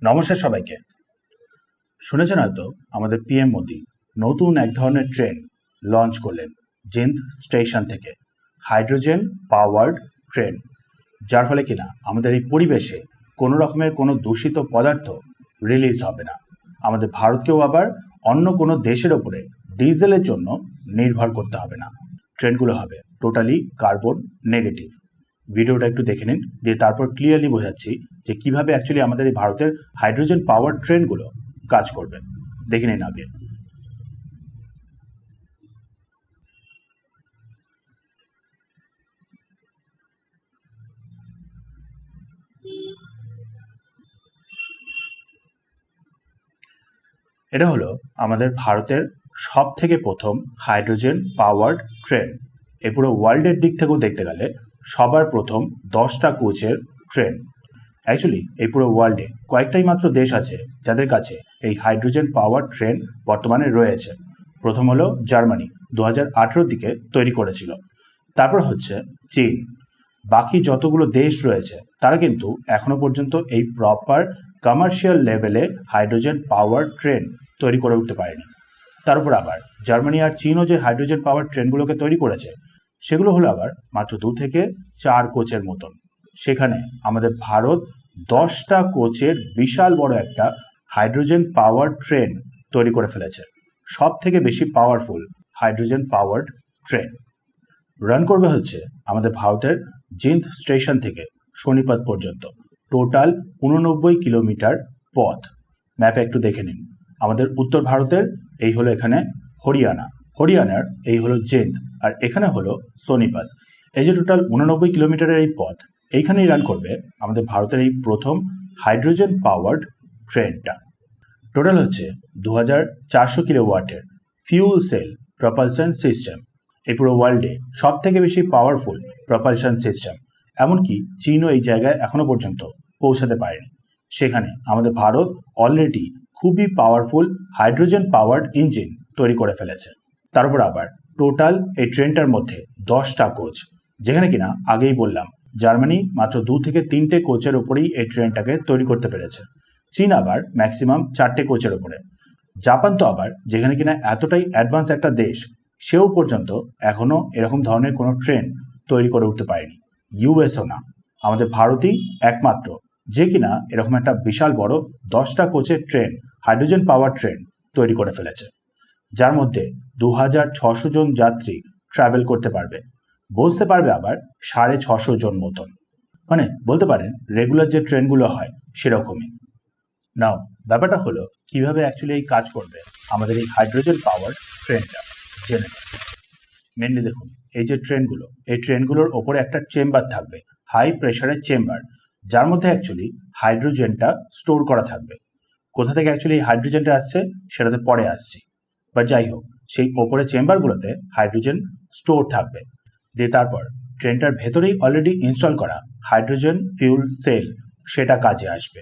নমস্কার সবাইকে। শুনেছেন হয়তো আমাদের পিএম মোদি নতুন এক ধরনের ট্রেন লঞ্চ করলেন জিন্দ স্টেশন থেকে, হাইড্রোজেন পাওয়ার্ড ট্রেন, যার ফলে কিনা আমাদের এই পরিবেশে কোনো রকমের কোনো দূষিত পদার্থ রিলিজ হবে না। আমাদের ভারতকেও আবার অন্য কোনো দেশের ওপরে ডিজেলের জন্য নির্ভর করতে হবে না। ট্রেনগুলো হবে টোটালি কার্বন নেগেটিভ। ভিডিওটা একটু দেখে নিন, দিয়ে তারপর ক্লিয়ারলি বোঝাচ্ছি যে কিভাবে অ্যাকচুয়ালি আমাদের এই ভারতের হাইড্রোজেন পাওয়ার ট্রেনগুলো কাজ করবে। দেখে নিন আগে। এটা হলো আমাদের ভারতের সব থেকে প্রথম হাইড্রোজেন পাওয়ার্ড ট্রেন। এই পুরো ওয়ার্ল্ডের দিক থেকেও দেখতে গেলে সবার প্রথম 10টা কোচের ট্রেন। অ্যাকচুয়ালি এই পুরো ওয়ার্ল্ডে কয়েকটাই মাত্র দেশ আছে যাদের কাছে এই হাইড্রোজেন পাওয়ার ট্রেন বর্তমানে রয়েছে। প্রথম হলো জার্মানি, 2018 দিকে তৈরি করেছিল। তারপর হচ্ছে চীন। বাকি যতগুলো দেশ রয়েছে তারা কিন্তু এখনো পর্যন্ত এই প্রপার কমার্শিয়াল লেভেলে হাইড্রোজেন পাওয়ার ট্রেন তৈরি করে উঠতে পারেনি। তার উপর আবার জার্মানি আর চীনও যে হাইড্রোজেন পাওয়ার ট্রেনগুলোকে তৈরি করেছে সেগুলো হলো আবার মাত্র 2 থেকে 4 কোচের মতন। সেখানে আমাদের ভারত 10টা কোচের বিশাল বড় একটা হাইড্রোজেন পাওয়ার ট্রেন তৈরি করে ফেলেছে। সব থেকে বেশি powerful hydrogen powered train run করবে হচ্ছে আমাদের ভারতের জিন্দ স্টেশন থেকে সোনিপত পর্যন্ত, টোটাল 89 কিলোমিটার পথ। ম্যাপে একটু দেখে নিন। আমাদের উত্তর ভারতের এই হলো এখানে হরিয়ানা, হরিয়ানার এই হলো জিন্দ, আর এখানে হলো সোনিপত। এই যে টোটাল 89 কিলোমিটারের এই পথ, এইখানেই রান করবে আমাদের ভারতের এই প্রথম হাইড্রোজেন পাওয়ার্ড ট্রেনটা। টোটাল হচ্ছে 2400 কিলোওয়াটের ফিউল সেল প্রপালশন সিস্টেম। এই পুরো ওয়ার্ল্ডে সব থেকে বেশি পাওয়ারফুল প্রপালশন সিস্টেম। এমনকি চীনও এই জায়গায় এখনো পর্যন্ত পৌঁছাতে পারেনি। সেখানে আমাদের ভারত অলরেডি খুবই পাওয়ারফুল হাইড্রোজেন পাওয়ার্ড ইঞ্জিন তৈরি করে ফেলেছে। তার উপর আবার টোটাল এই ট্রেনটার মধ্যে 10টা কোচ, যেখানে কিনা আগেই বললাম জার্মানি মাত্র 2 থেকে 3টে কোচের ওপরেই এই ট্রেনটাকে তৈরি করতে পেরেছে। চীন আবার ম্যাক্সিমাম 4টে কোচের ওপরে। জাপান তো আবার যেখানে কিনা এতটাই অ্যাডভান্স একটা দেশ, সেও পর্যন্ত এখনো এরকম ধরনের কোনো ট্রেন তৈরি করে উঠতে পারেনি। ইউএসও না, আমাদের ভারতই একমাত্র যে কিনা এরকম একটা বিশাল বড় 10টা কোচের ট্রেন, হাইড্রোজেন পাওয়ার ট্রেন তৈরি করে ফেলেছে, যার মধ্যে 2600 জন যাত্রী ট্রাভেল করতে পারবে। বসতে পারবে আবার 650 জন মতন। মানে বলতে পারেন রেগুলার যে ট্রেনগুলো হয় সেরকমই। নাও ব্যাপারটা হলো কিভাবে অ্যাকচুয়ালি এই কাজ করবে আমাদের এই হাইড্রোজেন পাওয়ার ট্রেনটা জেনে নেব। মেনলি দেখুন, এই যে ট্রেনগুলো, এই ট্রেনগুলোর ওপরে একটা চেম্বার থাকবে, হাই প্রেশারের চেম্বার, যার মধ্যে অ্যাকচুয়ালি হাইড্রোজেনটা স্টোর করা থাকবে। কোথা থেকে অ্যাকচুয়ালি এই হাইড্রোজেনটা আসছে সেটাতে পরে আসছি, বাট যাই হোক, সেই ওপরে চেম্বারগুলোতে হাইড্রোজেন স্টোর থাকবে। দিয়ে তারপর ট্রেনটার ভেতরেই অলরেডি ইনস্টল করা হাইড্রোজেন ফিউল সেল সেটা কাজে আসবে।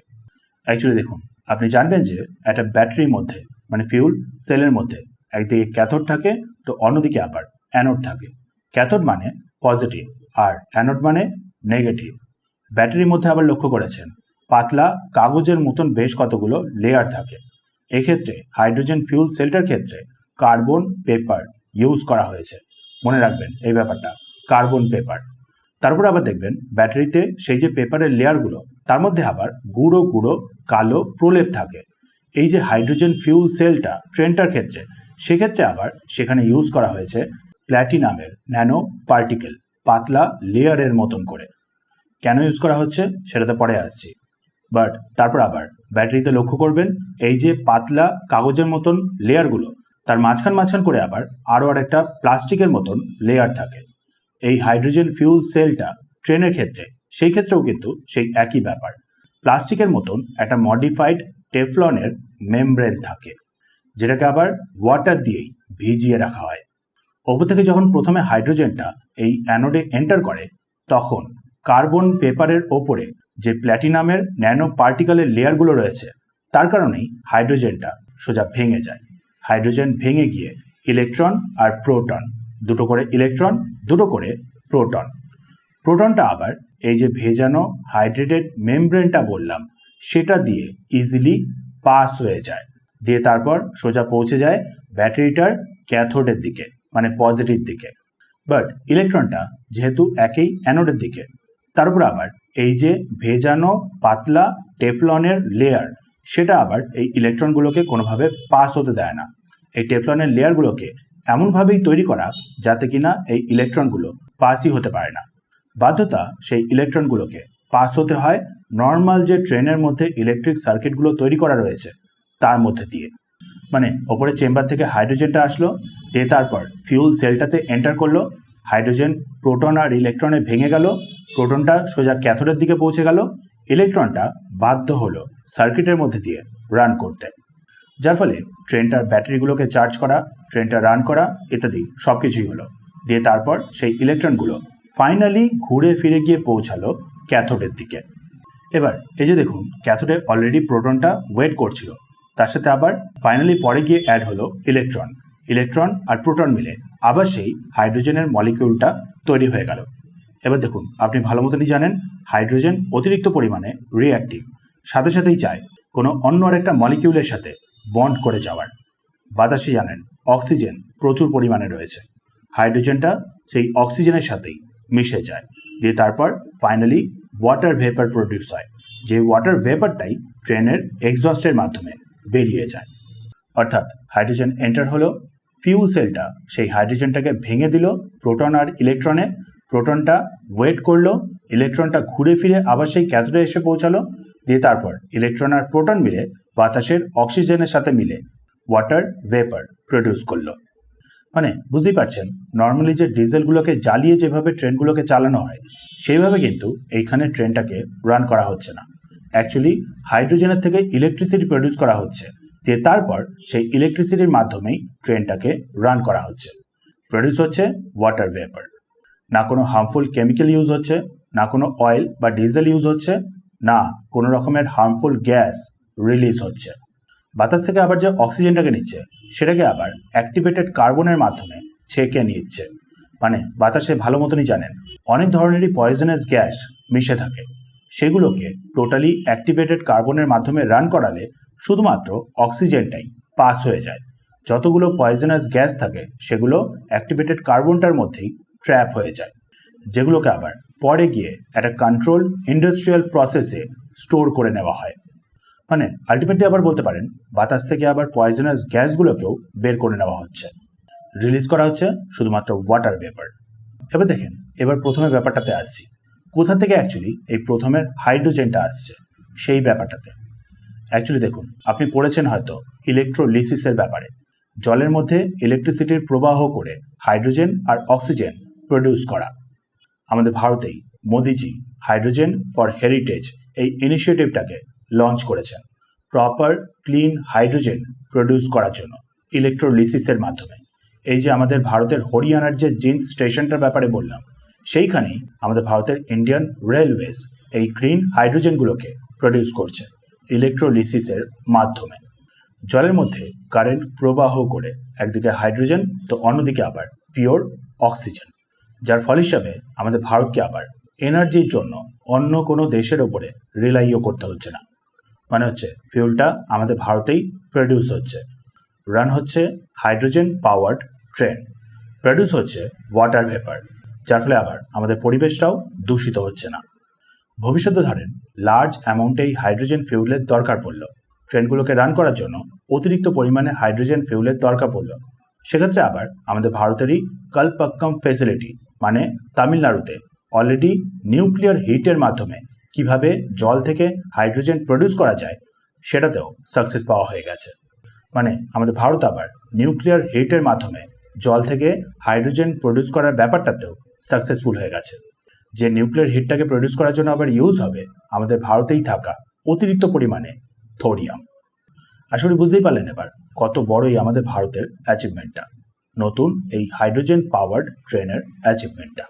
অ্যাকচুয়ালি দেখুন, আপনি জানবেন যে একটা ব্যাটারির মধ্যে মানে ফিউল সেলের মধ্যে একদিকে ক্যাথোড থাকে তো অন্যদিকে আবার অ্যানোড থাকে। ক্যাথোড মানে পজিটিভ আর অ্যানোড মানে নেগেটিভ। ব্যাটারির মধ্যে আবার লক্ষ্য করেছেন পাতলা কাগজের মতন বেশ কতগুলো লেয়ার থাকে। এক্ষেত্রে হাইড্রোজেন ফিউল সেলটার ক্ষেত্রে কার্বন পেপার ইউজ করা হয়েছে। মনে রাখবেন এই ব্যাপারটা, কার্বন পেপার। তারপর আবার দেখবেন ব্যাটারিতে সেই যে পেপারের লেয়ারগুলো, তার মধ্যে আবার গুঁড়ো গুঁড়ো কালো প্রলেপ থাকে। এই যে হাইড্রোজেন ফিউল সেলটা ট্রেনটার ক্ষেত্রে, সেক্ষেত্রে আবার সেখানে ইউজ করা হয়েছে প্ল্যাটিনামের ন্যানো পার্টিকেল, পাতলা লেয়ারের মতন করে। কেন ইউজ করা হচ্ছে সেটাতে পরে আসছি। বাট তারপর আবার ব্যাটারিতে লক্ষ্য করবেন এই যে পাতলা কাগজের মতন লেয়ারগুলো, তার মাঝখান করে আবার আরও একটা প্লাস্টিকের মতন লেয়ার থাকে। এই হাইড্রোজেন ফিউল সেলটা ট্রেনের ক্ষেত্রে, সেই ক্ষেত্রেও কিন্তু সেই একই ব্যাপার। প্লাস্টিকের মতন একটা মডিফাইড টেফলনের মেমব্রেন থাকে, যেটাকে আবার ওয়াটার দিয়েই ভিজিয়ে রাখা হয়। ওপর থেকে যখন প্রথমে হাইড্রোজেনটা এই অ্যানোডে এন্টার করে, তখন কার্বন পেপারের ওপরে যে প্ল্যাটিনামের ন্যানো পার্টিকেলের লেয়ারগুলো রয়েছে, তার কারণেই হাইড্রোজেনটা সোজা ভেঙে যায়। হাইড্রোজেন ভেঙে গিয়ে ইলেকট্রন আর প্রোটন, দুটো করে ইলেকট্রন, দুটো করে প্রোটন। প্রোটনটা আবার এই যে ভেজানো হাইড্রেটেড মেমব্রেনটা বললাম, সেটা দিয়ে ইজিলি পাস হয়ে যায়, দিয়ে তারপর সোজা পৌঁছে যায় ব্যাটারিটার ক্যাথোডের দিকে, মানে পজিটিভ দিকে। বাট ইলেকট্রনটা যেহেতু একই অ্যানোডের দিকে, তার উপর আবার এই যে ভেজানো পাতলা টেফলনের লেয়ার, সেটা আবার এই ইলেকট্রনগুলোকে কোনোভাবে পাস হতে দেয় না। এই টেফলনের লেয়ারগুলোকে এমনভাবেই তৈরি করা যাতে কিনা এই ইলেকট্রনগুলো পাসই হতে পারে না। বাধ্যতা সেই ইলেকট্রনগুলোকে পাস হতে হয় নর্মাল যে ট্রেনের মধ্যে ইলেকট্রিক সার্কিটগুলো তৈরি করা রয়েছে তার মধ্যে দিয়ে। মানে ওপরে চেম্বার থেকে হাইড্রোজেনটা আসলো, দিয়ে তারপর ফিউল সেলটাতে এন্টার করলো, হাইড্রোজেন প্রোটন আর ইলেকট্রনে ভেঙে গেল, প্রোটনটা সোজা ক্যাথোডের দিকে পৌঁছে গেল, ইলেকট্রনটা বাধ্য হলো সার্কিটের মধ্যে দিয়ে রান করতে, যার ফলে ট্রেনটার ব্যাটারিগুলোকে চার্জ করা, ট্রেনটা রান করা ইত্যাদি সব কিছুই হলো। দিয়ে তারপর সেই ইলেকট্রনগুলো ফাইনালি ঘুরে ফিরে গিয়ে পৌঁছালো ক্যাথোডের দিকে। এবার এই যে দেখুন, ক্যাথোডে অলরেডি প্রোটনটা ওয়েট করছিল, তার সাথে আবার ফাইনালি পরে গিয়ে অ্যাড হলো ইলেকট্রন। ইলেকট্রন আর প্রোটন মিলে আবার সেই হাইড্রোজেনের মলিকিউলটা তৈরি হয়ে গেল। এবার দেখুন, আপনি ভালো মতনই জানেন হাইড্রোজেন অতিরিক্ত পরিমাণে রিঅ্যাক্টিভ, সাথে সাথেই চায় কোনো অন্য আরেকটা মলিকিউলের সাথে বন্ড করে যাওয়ার। বাতাসে জানেন অক্সিজেন প্রচুর পরিমাণে রয়েছে, হাইড্রোজেনটা সেই অক্সিজেনের সাথেই মিশে যায়, দিয়ে তারপর ফাইনালি ওয়াটার ভেপার প্রডিউস হয়, যে ওয়াটার ভেপারটাই ট্রেনের এক্সস্টের মাধ্যমে বেরিয়ে যায়। অর্থাৎ হাইড্রোজেন এন্টার হলো, ফিউল সেলটা সেই হাইড্রোজেনটাকে ভেঙে দিল প্রোটন আর ইলেকট্রনে, প্রোটনটা ওয়েট করলো, ইলেকট্রনটা ঘুরে ফিরে আবার সেই ক্যাথোডে এসে পৌঁছালো, দিয়ে তারপর ইলেকট্রন আর প্রোটন মিলে বাতাসের অক্সিজেনের সাথে মিলে ওয়াটার ভেপার প্রডিউস করলো। মানে বুঝতেই পারছেন, নর্মালি যে ডিজেলগুলোকে জ্বালিয়ে যেভাবে ট্রেনগুলোকে চালানো হয় সেইভাবে কিন্তু এইখানে ট্রেনটাকে রান করা হচ্ছে না। অ্যাকচুয়ালি হাইড্রোজেনের থেকে ইলেকট্রিসিটি প্রডিউস করা হচ্ছে, দিয়ে তারপর সেই ইলেকট্রিসিটির মাধ্যমেই ট্রেনটাকে রান করা হচ্ছে। প্রডিউস হচ্ছে ওয়াটার ভেপার। না কোনো হার্মফুল কেমিক্যাল ইউজ হচ্ছে, না কোনো অয়েল বা ডিজেল ইউজ হচ্ছে, না কোনো রকমের হার্মফুল গ্যাস রিলিজ হচ্ছে। বাতাস থেকে আবার যে অক্সিজেনটাকে নিচ্ছে সেটাকে আবার অ্যাক্টিভেটেড কার্বনের মাধ্যমে ছেঁকে নিচ্ছে। মানে বাতাসে ভালো মতনই জানেন অনেক ধরনেরই পয়জনাস গ্যাস মিশে থাকে, সেগুলোকে টোটালি অ্যাক্টিভেটেড কার্বনের মাধ্যমে রান করালে শুধুমাত্র অক্সিজেনটাই পাস হয়ে যায়। যতগুলো পয়জনাস গ্যাস থাকে সেগুলো অ্যাক্টিভেটেড কার্বনটার মধ্যেই ট্র্যাপ হয়ে যায়, যেগুলোকে আবার পরে গিয়ে একটা কন্ট্রোল ইন্ডাস্ট্রিয়াল প্রসেসে স্টোর করে নেওয়া হয়। মানে আলটিমেটলি আবার বলতে পারেন বাতাস থেকে আবার পয়জনাস গ্যাসগুলোকেও বের করে নেওয়া হচ্ছে, রিলিজ করা হচ্ছে শুধুমাত্র ওয়াটার ভেপার। এবার দেখেন, এবার প্রথমে ব্যাপারটাতে আসছি, কোথা থেকে অ্যাকচুয়ালি এই প্রথমের হাইড্রোজেনটা আসছে সেই ব্যাপারটাতে। অ্যাকচুয়ালি দেখুন, আপনি পড়েছেন হয়তো ইলেকট্রোলিসিসের ব্যাপারে, জলের মধ্যে ইলেকট্রিসিটির প্রবাহ করে হাইড্রোজেন আর অক্সিজেন প্রডিউস করা। আমাদের ভারতেই মোদিজি হাইড্রোজেন ফর হেরিটেজ এই ইনিশিয়েটিভটাকে লঞ্চ করেছেন প্রপার ক্লিন হাইড্রোজেন প্রডিউস করার জন্য ইলেকট্রোলিসিসের মাধ্যমে। এই যে আমাদের ভারতের হরিয়ানার যে জিন্দ স্টেশনটার ব্যাপারে বললাম, সেইখানেই আমাদের ভারতের ইন্ডিয়ান রেলওয়েজ এই গ্রিন হাইড্রোজেনগুলোকে প্রডিউস করছে ইলেকট্রোলিসিসের মাধ্যমে। জলের মধ্যে কারেন্ট প্রবাহ করে একদিকে হাইড্রোজেন তো অন্যদিকে আবার পিওর অক্সিজেন, যার ফল হিসাবে আমাদের ভারতকে আবার এনার্জির জন্য অন্য কোনো দেশের ওপরে রিলাইও করতে হচ্ছে না। মানে হচ্ছে ফিউলটা আমাদের ভারতেই প্রডিউস হচ্ছে, রান হচ্ছে হাইড্রোজেন পাওয়ার্ড ট্রেন, প্রডিউস হচ্ছে ওয়াটার ভেপার, যার ফলে আবার আমাদের পরিবেশটাও দূষিত হচ্ছে না। ভবিষ্যতে ধরেন লার্জ অ্যামাউন্টেই হাইড্রোজেন ফিউলের দরকার পড়ল, ট্রেনগুলোকে রান করার জন্য অতিরিক্ত পরিমাণে হাইড্রোজেন ফিউলের দরকার পড়ল, সেক্ষেত্রে আবার আমাদের ভারতেরই কলপক্কম ফেসিলিটি মানে তামিলনাড়ুতে অলরেডি নিউক্লিয়ার হিটের মাধ্যমে কিভাবে জল থেকে হাইড্রোজেন প্রডিউস করা যায় সেটাতেও সাকসেস পাওয়া হয়ে গেছে। মানে আমাদের ভারত আবার নিউক্লিয়ার হিটের মাধ্যমে জল থেকে হাইড্রোজেন প্রডিউস করার ব্যাপারটাতেও সাকসেসফুল হয়ে গেছে। যে নিউক্লিয়ার হিটটাকে প্রডিউস করার জন্য আবার ইউজ হবে আমাদের ভারতেই থাকা অতিরিক্ত পরিমাণে থোরিয়াম। আসলে বুঝতেই পারলেন এবার কত বড়ই আমাদের ভারতের অ্যাচিভমেন্টটা, নতুন এই হাইড্রোজেন পাওয়ার্ড ট্রেনের অ্যাচিভমেন্টটা।